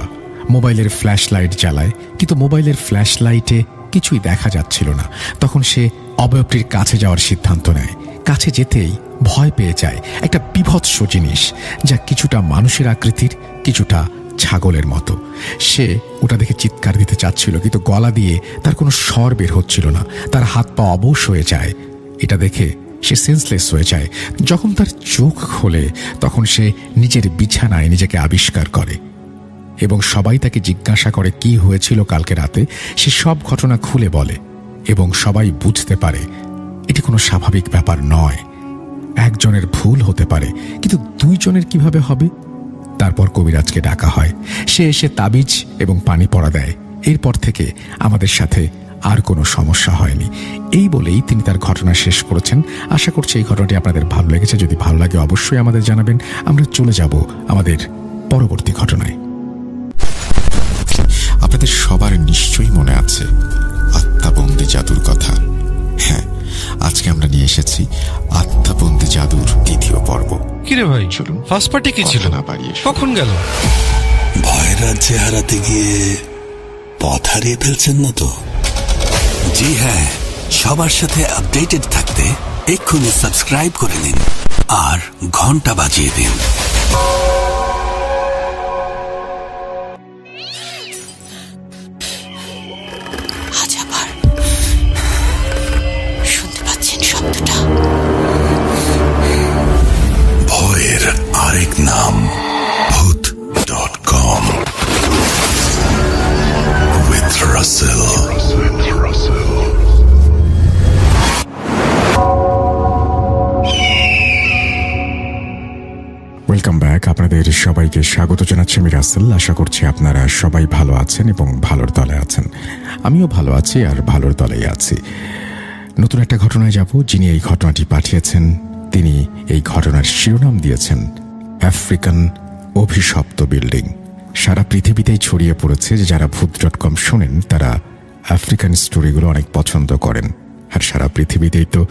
মোবাইলের ফ্ল্যাশ লাইট জ্বালায়, কিন্তু মোবাইলের ফ্ল্যাশ লাইটে কিছুই দেখা যাচ্ছিল না। তখন সে অবয়বটির কাছে যাওয়ার সিদ্ধান্ত নেয়। কাছে যেতেই ভয় পেয়ে যায় একটা বিভৎস জিনিস, যা কিছুটা মানুষের আকৃতির, কিছুটা ছাগলের মতো। সে ওটা দেখে চিৎকার দিতে চাচ্ছিল, কিন্তু গলা দিয়ে তার কোনো স্বর বের হচ্ছিল না। তার হাত পা অবশ হয়ে যায়। এটা দেখে সে সেন্সলেস হয়ে যায়। যখন তার চোখ খোলে, তখন সে নিজের বিছানায় নিজেকে আবিষ্কার করে এবং সবাই তাকে জিজ্ঞাসা করে কি হয়েছিল কালকে রাতে। সে সব ঘটনা খুলে বলে এবং সবাই বুঝতে পারে এটি কোনো স্বাভাবিক ব্যাপার নয়। একজনের ভুল হতে পারে, কিন্তু দুইজনের কিভাবে হবে? তারপর কবিরাজকে ডাকা হয়। সে এসে তাবিজ এবং পানি পড়া দেয়। এরপর থেকে আমাদের সাথে আর কোনো সমস্যা হয়নি। এই বলেই তিনি তার ঘটনা শেষ করেছেন। আশা করছি এই ঘটনাটি আপনাদের ভালো লেগেছে। যদি ভালো লাগে অবশ্যই আমাদের জানাবেন। আমরা চলে যাব আমাদের পরবর্তী ঘটনায়। আপনাদের সবার নিশ্চয়ই মনে আছে আত্মাবন্দী জাদুর কথা। হ্যাঁ, আজকে আমরা নিয়ে এসেছি আত্মাবন্দী জাদুর দ্বিতীয় পর্ব। কিরে ভাই, চলুন ফার্স্ট পার্টি কি ছিল? না বাড়িয়ে কখন গেল? ভয়ের রাজ্যে হারাতে গিয়ে পথ হারিয়ে ফেলছেন না তো? জি হ্যাঁ, সবার সাথে আপডেটেড থাকতে এক্ষুনি সাবস্ক্রাইব করে নিন আর ঘন্টা বাজিয়ে দিন। আজ আবার শুনতে পাচ্ছেন শব্দটা? ভয়ের আরেক নাম ভূত.com with Russell. Welcome back. আপনাদের সবাইকে স্বাগত জানাচ্ছি আমি রাসেল। আশা করছি আপনারা সবাই ভালো আছেন এবং ভালোর দলে আছেন। আমিও ভালো আছি আর ভালোর দলেই আছি। নতুন একটা ঘটনায় যাব। যিনি এই ঘটনাটি পাঠিয়েছেন তিনি এই ঘটনার শিরোনাম দিয়েছেন আফ্রিকান অভিশপ্ত বিল্ডিং। সারা পৃথিবীতেই ছড়িয়ে পড়েছে যে যারা ভূত.com শোনেন তারা আফ্রিকান স্টোরিগুলো অনেক পছন্দ করেন। আর সারা পৃথিবীতেই তো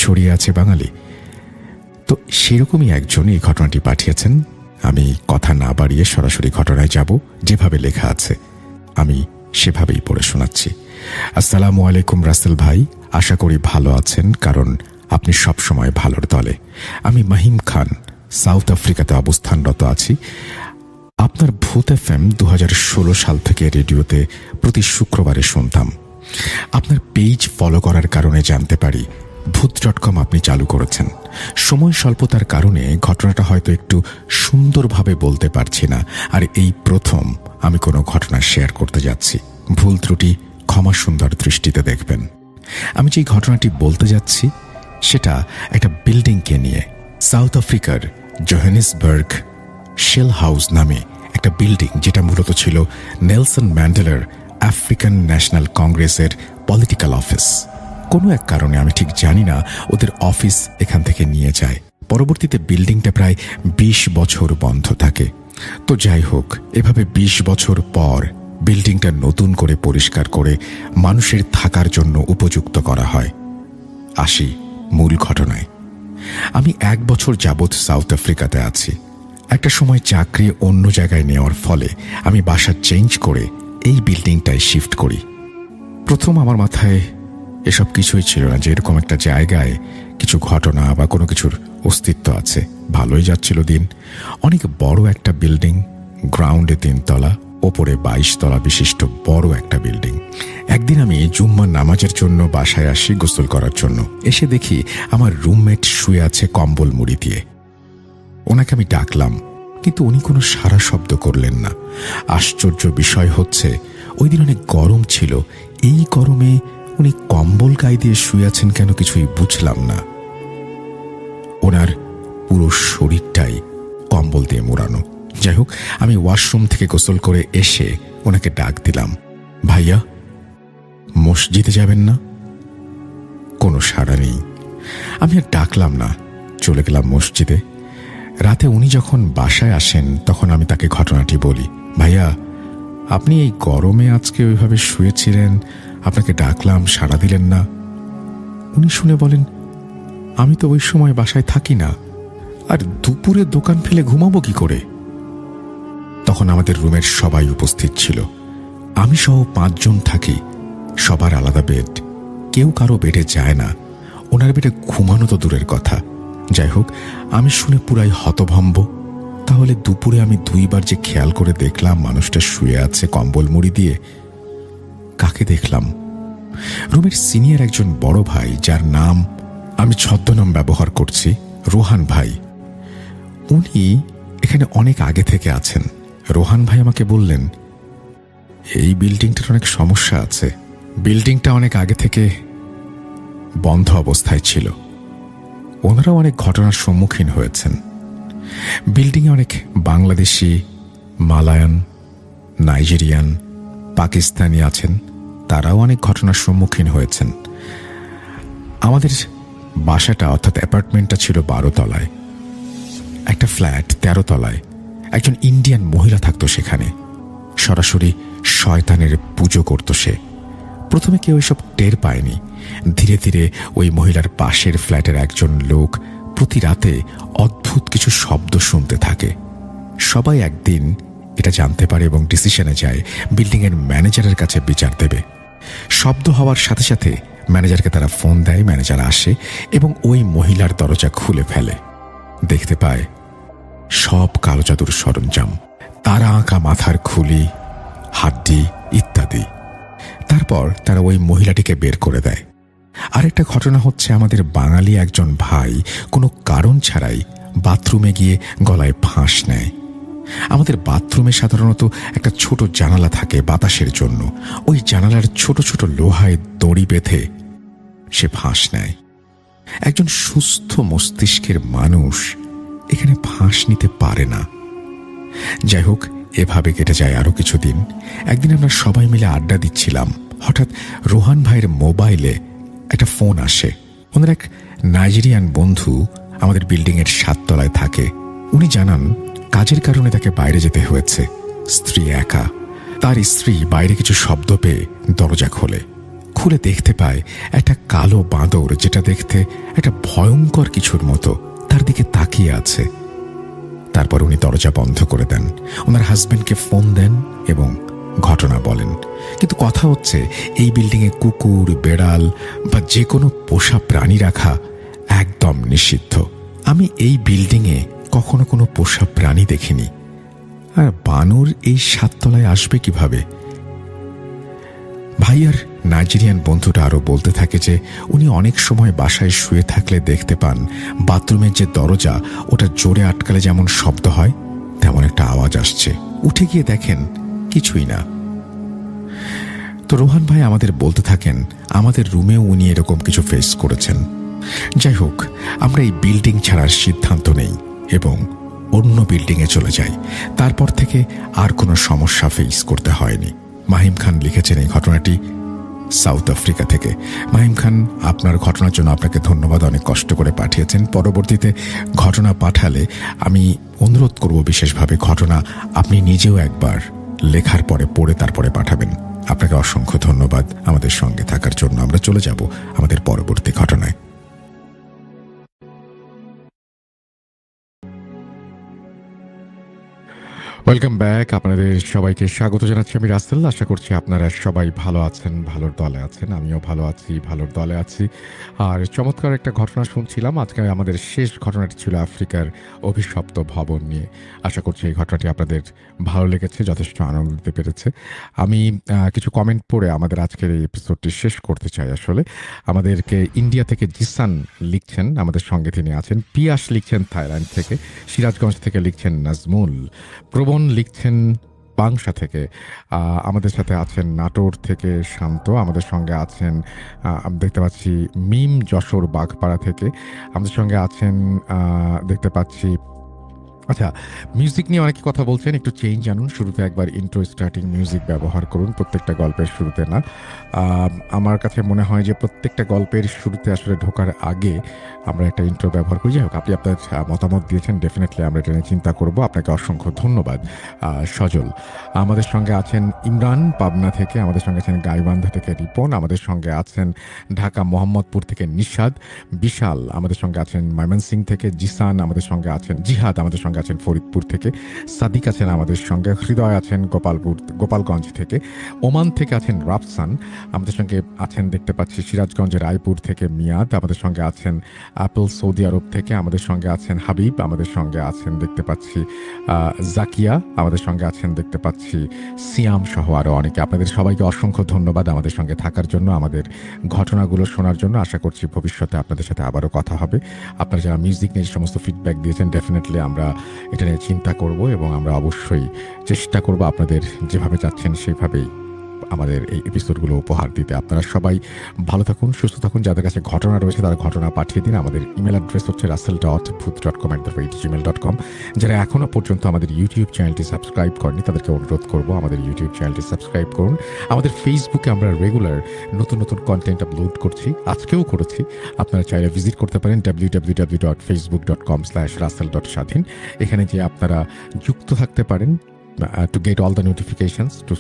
ছড়িয়ে আছে বাঙালি। তো সেরকমই একজন এই ঘটনাটি পাঠিয়েছেন। আমি কথা না বাড়িয়ে সরাসরি ঘটনায় যাব। যেভাবে লেখা আছে আমি সেভাবেই পড়ে শোনাচ্ছি। আসসালামু আলাইকুম রাসেল ভাই, আশা করি ভালো আছেন, কারণ আপনি সবসময় ভালোর দলে। আমি মাহিম খান, সাউথ আফ্রিকাতে অবস্থানরত আছি। আপনার ভূত FM 2016 সাল থেকে রেডিওতে প্রতি শুক্রবারে শুনতাম। আপনার পেজ ফলো করার কারণে জানতে পারি ভূত.com আপনি চালু করেছেন। সময় স্বল্পতার কারণে ঘটনাটা হয়তো একটু সুন্দরভাবে বলতে পারছি না, আর এই প্রথম আমি কোনো ঘটনা শেয়ার করতে যাচ্ছি। ভুল ত্রুটি ক্ষমা সুন্দর দৃষ্টিতে দেখবেন। আমি যেই ঘটনাটি বলতে যাচ্ছি সেটা একটা বিল্ডিংকে নিয়ে। সাউথ আফ্রিকার জোহানেসবার্গ শেল হাউস নামে একটা বিল্ডিং, যেটা মূলত ছিল নেলসন ম্যান্ডেলার আফ্রিকান ন্যাশনাল কংগ্রেসের পলিটিক্যাল অফিস। কোনো এক কারণে, আমি ঠিক জানি না, ওদের অফিস এখান থেকে নিয়ে যায়। পরবর্তীতে বিল্ডিংটা প্রায় 20 বছর বন্ধ থাকে। তো যাই হোক, এভাবে 20 বছর পর বিল্ডিংটা নতুন করে পরিষ্কার করে মানুষের থাকার জন্য উপযুক্ত করা হয়। আসি মূল ঘটনায়। আমি 1 বছর যাবৎ সাউথ আফ্রিকাতে আছি। একটা সময় চাকরি অন্য জায়গায় নেওয়ার ফলে আমি বাসা চেঞ্জ করে এই বিল্ডিংটায় শিফট করি। প্রথম আমার মাথায় এসব কিছুই ছিল না যে এরকম একটা জায়গায় কিছু ঘটনা বা কোনো কিছুর অস্তিত্ব আছে। ভালোই যাচ্ছিল দিন। অনেক বড় একটা বিল্ডিং, গ্রাউন্ডে 3 তলা, ওপরে 22 তলা বিশিষ্ট বড় একটা বিল্ডিং। একদিন আমি জুম্মার নামাজের জন্য বাসায় আসি গোসল করার জন্য। এসে দেখি আমার রুমমেট শুয়ে আছে কম্বল মুড়ি দিয়ে। ওনাকে আমি ডাকলাম, কিন্তু উনি কোনো সাড়া শব্দ করলেন না। আশ্চর্য বিষয় হচ্ছে, ওই দিন অনেক গরম ছিল। এই গরমে উনি কম্বল গায়ে দিয়ে শুয়ে আছেন কেন কিছুই বুঝলাম না। ওনার পুরো শরীরটাই কম্বল দিয়ে মোড়ানো। যাই হোক, আমি ওয়াশরুম থেকে গোসল করে এসে ওনাকে ডাক দিলাম, ভাইয়া মসজিদে যাবেন না? কোনো সাড়া নেই। আমি আর ডাকলাম না, চলে গেলাম মসজিদে। রাতে উনি যখন বাসায় আসেন তখন আমি তাকে ঘটনাটি বলি, ভাইয়া আপনি এই গরমে আজকে ওইভাবে শুয়েছিলেন, আপনাকে ডাকলাম সাড়া দিলেন না। উনি শুনে বলেন, আমি তো ওই সময় বাসায় থাকি না, আর দুপুরে দোকান ফেলে ঘুমাবো কি করে? তখন আমাদের রুমের সবাই উপস্থিত ছিল। আমি সহ 5 জন থাকি। সবার আলাদা বেড, কেউ কারো বেডে যায় না। ওনার বেডে ঘুমানো তো দূরের কথা। যাই হোক, আমি শুনে পুরাই হতভম্ব। তাহলে দুপুরে আমি 2 বার যে খেয়াল করে দেখলাম মানুষটা শুয়ে আছে কম্বল মুড়ি দিয়ে, কাকে দেখলাম? রুমের সিনিয়র একজন বড় ভাই, যার নাম আমি ছদ্মনাম ব্যবহার করছি, রোহান ভাই। উনি এখানে অনেক আগে থেকে আছেন। রোহান ভাই আমাকে বললেন, এই বিল্ডিংটার অনেক সমস্যা আছে, বিল্ডিংটা অনেক আগে থেকে বন্ধ অবস্থায় ছিল। ওনারাও অনেক ঘটনার সম্মুখীন হয়েছেন। বিল্ডিংয়ে অনেক বাংলাদেশি, মালায়ান, নাইজেরিয়ান, পাকিস্তানি আছেন, তারাও অনেক ঘটনার সম্মুখীন হয়েছেন। আমাদের বাসাটা অর্থাৎ অ্যাপার্টমেন্টটা ছিল 12 তলায়। একটা ফ্ল্যাট 13 তলায়। একজন ইন্ডিয়ান মহিলা থাকতো সেখানে। সরাসরি শয়তানের পুজো করত সে। প্রথমে কেউ এসব টের পায়নি। ধীরে ধীরে ওই মহিলার পাশের ফ্ল্যাটের একজন লোক প্রতি রাতে অদ্ভুত কিছু শব্দ শুনতে থাকে। সবাই একদিন এটা জানতে পারে এবং ডিসিশনে যায় বিল্ডিংয়ের ম্যানেজারের কাছে বিচার দেবে। শব্দ হওয়ার সাথে সাথে ম্যানেজারকে তারা ফোন দেয়। ম্যানেজার আসে এবং ওই মহিলার দরজা খুলে ফেলে। দেখতে পায় সব কালো জাদুর সরঞ্জাম, তারা আঁকা মাথার খুলি, হাড্ডি ইত্যাদি। তারপর তারা ওই মহিলাটিকে বের করে দেয়। আরেকটা ঘটনা হচ্ছে, আমাদের বাঙালি একজন ভাই কোনো কারণ ছাড়াই বাথরুমে গিয়ে গলায় ফাঁস নেয়। আমাদের বাথরুমে সাধারণত একটা ছোট জানালা থাকে বাতাসের জন্য। ওই জানালার ছোট ছোট লোহায় দড়ি বেঁধে সে ফাঁস নেয়। একজন সুস্থ মস্তিষ্কের মানুষ এখানে ফাঁস নিতে পারে না। যাই হোক, এভাবে কেটে যায় আরো কিছুদিন। একদিন আমরা সবাই মিলে আড্ডা দিচ্ছিলাম। হঠাৎ রোহান ভাইয়ের মোবাইলে একটা ফোন আসে। ওনার এক নাইজেরিয়ান বন্ধু আমাদের বিল্ডিংয়ের 7 তলায় থাকে। উনি জানান কাজের কারণে তাকে বাইরে যেতে হয়েছে। স্ত্রী একা। তার স্ত্রী বাইরে কিছু শব্দ পেয়ে দরজা খোলে। খুলে দেখতে পায় একটা কালো বাঁদর, যেটা দেখতে একটা ভয়ঙ্কর কিছুর মতো, তার দিকে তাকিয়ে আছে। তারপর উনি দরজা বন্ধ করে দেন, ওনার হাজবেন্ডকে ফোন দেন এবং ঘটনা বলেন। কিন্তু কথা হচ্ছে, এই বিল্ডিংয়ে কুকুর, বেড়াল বা যে কোনো পোষা প্রাণী রাখা একদম নিষিদ্ধ। আমি এই বিল্ডিংয়ে কখনো কোনো পোষা প্রাণী দেখিনি। আর বানর এই 7 তলায় আসবে কিভাবে? ভাইয়ার নাইজেরিয়ান বন্ধুটা আরো বলতে থাকে যে উনি অনেক সময় বাসায় শুয়ে থাকলে দেখতে পান বাথরুমের যে দরজা, ওটা জোরে আটকালে যেমন শব্দ হয় তেমন একটা আওয়াজ আসছে। উঠে গিয়ে দেখেন কিছুই না। তো রোহান ভাই আমাদের বলতে থাকেন আমাদের রুমেও উনি এরকম কিছু ফেস করেছেন। যাই হোক, আমরা এই বিল্ডিং ছাড়ার সিদ্ধান্ত নেই এবং অন্য বিল্ডিংয়ে চলে যাই। তারপর থেকে আর কোনো সমস্যা ফেস করতে হয়নি। মাহিম খান লিখেছেন এই ঘটনাটি সাউথ আফ্রিকা থেকে। মাহিম খান, আপনার ঘটনার জন্য আপনাকে ধন্যবাদ। অনেক কষ্ট করে পাঠিয়েছেন। পরবর্তীতে ঘটনা পাঠালে আমি অনুরোধ করব বিশেষভাবে ঘটনা আপনি নিজেও একবার লেখার পরে পড়ে তারপরে পাঠাবেন। আপনাকে অসংখ্য ধন্যবাদ আমাদের সঙ্গে থাকার জন্য। আমরা চলে যাব আমাদের পরবর্তী ঘটনায়। Welcome back. আপনাদের সবাইকে স্বাগত জানাচ্ছি আমি রাসেল। আশা করছি আপনারা সবাই ভালো আছেন, ভালোর দলে আছেন। আমিও ভালো আছি, ভালোর দলে আছি। আর চমৎকার একটা ঘটনা শুনছিলাম। আজকে আমাদের শেষ ঘটনাটি ছিল আফ্রিকার অভিশপ্ত ভবন নিয়ে। আশা করছি এই ঘটনাটি আপনাদের ভালো লেগেছে, যথেষ্ট আনন্দ দিতে পেরেছে। আমি কিছু কমেন্ট পড়ে আমাদের আজকের এই এপিসোডটি শেষ করতে চাই। আসলে আমাদেরকে ইন্ডিয়া থেকে জিসান লিখছেন, আমাদের সঙ্গে তিনি আছেন। পিয়াস লিখছেন থাইল্যান্ড থেকে। সিরাজগঞ্জ থেকে লিখছেন নাজমুল। প্রবণ লিখছেন পাংশা থেকে। আমাদের সাথে আছেন নাটোর থেকে শান্ত। আমাদের সঙ্গে আছেন আমি দেখতে পাচ্ছি মিম যশোর বাঘপাড়া থেকে। আমাদের সঙ্গে আছেন দেখতে পাচ্ছি, আচ্ছা, মিউজিক নিয়ে অনেকে কথা বলছেন, একটু চেঞ্জ আনুন। শুরুতে একবার ইন্ট্রো স্টার্টিং মিউজিক ব্যবহার করুন, প্রত্যেকটা গল্পের শুরুতে না। আমার কাছে মনে হয় যে প্রত্যেকটা গল্পের শুরুতে আসলে ঢোকার আগে আমরা একটা ইন্ট্রো ব্যবহার করি। যাই হোক, আপনি আপনার মতামত দিয়েছেন, ডেফিনেটলি আমরা এটা নিয়ে চিন্তা করব। আপনাকে অসংখ্য ধন্যবাদ। সজল আমাদের সঙ্গে আছেন, ইমরান পাবনা থেকে। আমাদের সঙ্গে আছেন গাইবান্ধা থেকে রিপন। আমাদের সঙ্গে আছেন ঢাকা মোহাম্মদপুর থেকে নিশাদ। বিশাল আমাদের সঙ্গে আছেন ময়মনসিং থেকে। জিসান আমাদের সঙ্গে আছেন। জিহাদ আমাদের সঙ্গে আছেন ফরিদপুর থেকে। সাদিক আছেন আমাদের সঙ্গে। হৃদয় আছেন গোপালগঞ্জ থেকে। ওমান থেকে আছেন রাফসান। আমাদের সঙ্গে আছেন দেখতে পাচ্ছি সিরাজগঞ্জের রায়পুর থেকে মিয়াদ। আমাদের সঙ্গে আছেন অ্যাপল সৌদি আরব থেকে। আমাদের সঙ্গে আছেন হাবিব। আমাদের সঙ্গে আছেন দেখতে পাচ্ছি জাকিয়া। আমাদের সঙ্গে আছেন দেখতে পাচ্ছি সিয়াম সহ আরও অনেকে। আপনাদের সবাইকে অসংখ্য ধন্যবাদ আমাদের সঙ্গে থাকার জন্য, আমাদের ঘটনাগুলো শোনার জন্য। আশা করছি ভবিষ্যতে আপনাদের সাথে আবারও কথা হবে। আপনারা যারা মিউজিক নিয়ে সমস্ত ফিডব্যাক দিয়েছেন, ডেফিনেটলি আমরা এটা নিয়ে চিন্তা করব এবং আমরা অবশ্যই চেষ্টা করব আপনাদের যেভাবে চাচ্ছেন সেভাবেই আমাদের এই এপিসোডগুলো উপহার দিতে। আপনারা সবাই ভালো থাকুন, সুস্থ থাকুন। যাদের কাছে ঘটনা রয়েছে তারা ঘটনা পাঠিয়ে দিন। আমাদের ইমেল অ্যাড্রেস হচ্ছে russell.booth.com@gmail.com। যারা এখনও পর্যন্ত আমাদের ইউটিউব চ্যানেলটি সাবস্ক্রাইব করেনি তাদেরকে অনুরোধ করব আমাদের ইউটিউব চ্যানেলটি সাবস্ক্রাইব করুন। আমাদের ফেসবুকে আমরা রেগুলার নতুন নতুন কন্টেন্ট আপলোড করছি, আজকেও করেছি। আপনারা চাইলে ভিজিট করতে পারেন www.facebook.com/russell.স্বাধীন। এখানে যে আপনারা যুক্ত থাকতে পারেন to get all the notifications to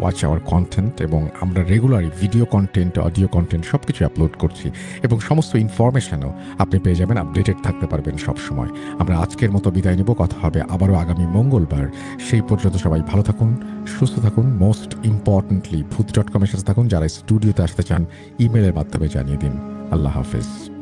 watch our content, এবং আমরা regularly video content, audio content সব কিছু আপলোড করছি এবং সমস্ত ইনফরমেশনও আপনি পেয়ে যাবেন, আপডেটেড থাকতে পারবেন সব সময়। আমরা আজকের মতো বিদায় নেব, কথা হবে আবারও আগামী মঙ্গলবার। সেই পর্যন্ত সবাই ভালো থাকুন, সুস্থ থাকুন। মোস্ট ইম্পর্টেন্টলি booth.com এর সাথে থাকুন। যারা স্টুডিওতে আসতে চান ইমেলের মাধ্যমে জানিয়ে দিন। আল্লাহ হাফেজ।